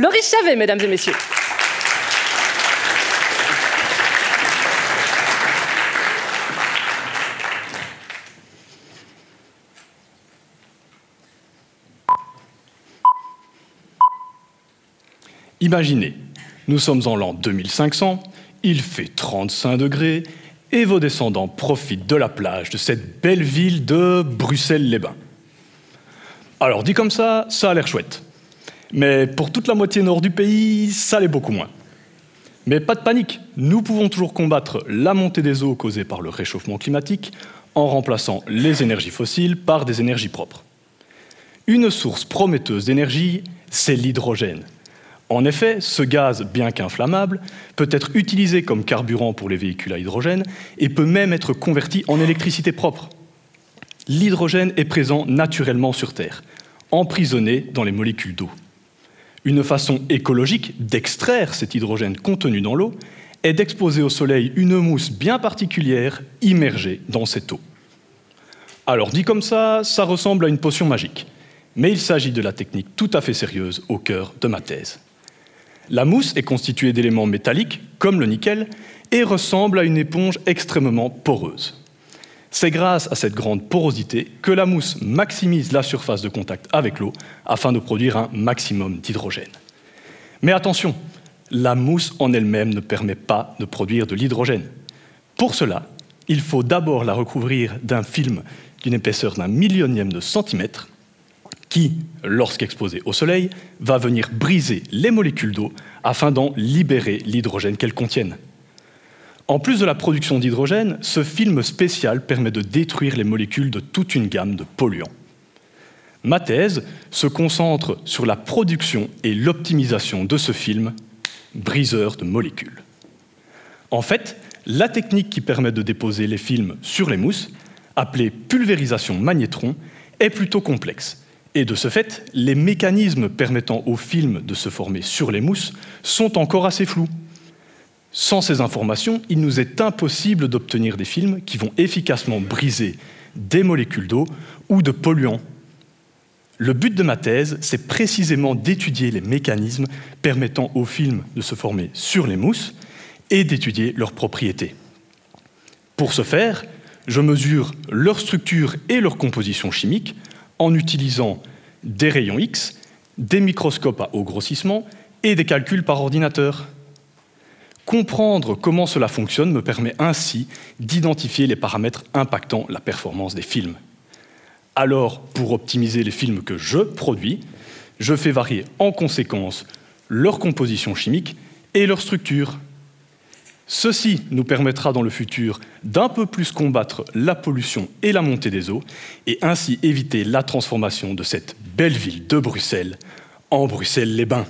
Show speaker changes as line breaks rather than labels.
Loris Chavet, mesdames et messieurs.
Imaginez, nous sommes en l'an 2500, il fait 35 degrés et vos descendants profitent de la plage de cette belle ville de Bruxelles-les-Bains. Alors dit comme ça a l'air chouette. Mais pour toute la moitié nord du pays, ça l'est beaucoup moins. Mais pas de panique, nous pouvons toujours combattre la montée des eaux causée par le réchauffement climatique en remplaçant les énergies fossiles par des énergies propres. Une source prometteuse d'énergie, c'est l'hydrogène. En effet, ce gaz, bien qu'inflammable, peut être utilisé comme carburant pour les véhicules à hydrogène et peut même être converti en électricité propre. L'hydrogène est présent naturellement sur Terre, emprisonné dans les molécules d'eau. Une façon écologique d'extraire cet hydrogène contenu dans l'eau est d'exposer au soleil une mousse bien particulière immergée dans cette eau. Alors dit comme ça ressemble à une potion magique, mais il s'agit de la technique tout à fait sérieuse au cœur de ma thèse. La mousse est constituée d'éléments métalliques, comme le nickel, et ressemble à une éponge extrêmement poreuse. C'est grâce à cette grande porosité que la mousse maximise la surface de contact avec l'eau afin de produire un maximum d'hydrogène. Mais attention, la mousse en elle-même ne permet pas de produire de l'hydrogène. Pour cela, il faut d'abord la recouvrir d'un film d'une épaisseur d'un millionième de centimètre qui, lorsqu'exposé au soleil, va venir briser les molécules d'eau afin d'en libérer l'hydrogène qu'elles contiennent. En plus de la production d'hydrogène, ce film spécial permet de détruire les molécules de toute une gamme de polluants. Ma thèse se concentre sur la production et l'optimisation de ce film briseur de molécules. En fait, la technique qui permet de déposer les films sur les mousses, appelée pulvérisation magnétron, est plutôt complexe. Et de ce fait, les mécanismes permettant aux films de se former sur les mousses sont encore assez flous. Sans ces informations, il nous est impossible d'obtenir des films qui vont efficacement briser des molécules d'eau ou de polluants. Le but de ma thèse, c'est précisément d'étudier les mécanismes permettant aux films de se former sur les mousses et d'étudier leurs propriétés. Pour ce faire, je mesure leur structure et leur composition chimique en utilisant des rayons X, des microscopes à haut grossissement et des calculs par ordinateur. Comprendre comment cela fonctionne me permet ainsi d'identifier les paramètres impactant la performance des films. Alors, pour optimiser les films que je produis, je fais varier en conséquence leur composition chimique et leur structure. Ceci nous permettra dans le futur d'un peu plus combattre la pollution et la montée des eaux et ainsi éviter la transformation de cette belle ville de Bruxelles en Bruxelles-les-Bains.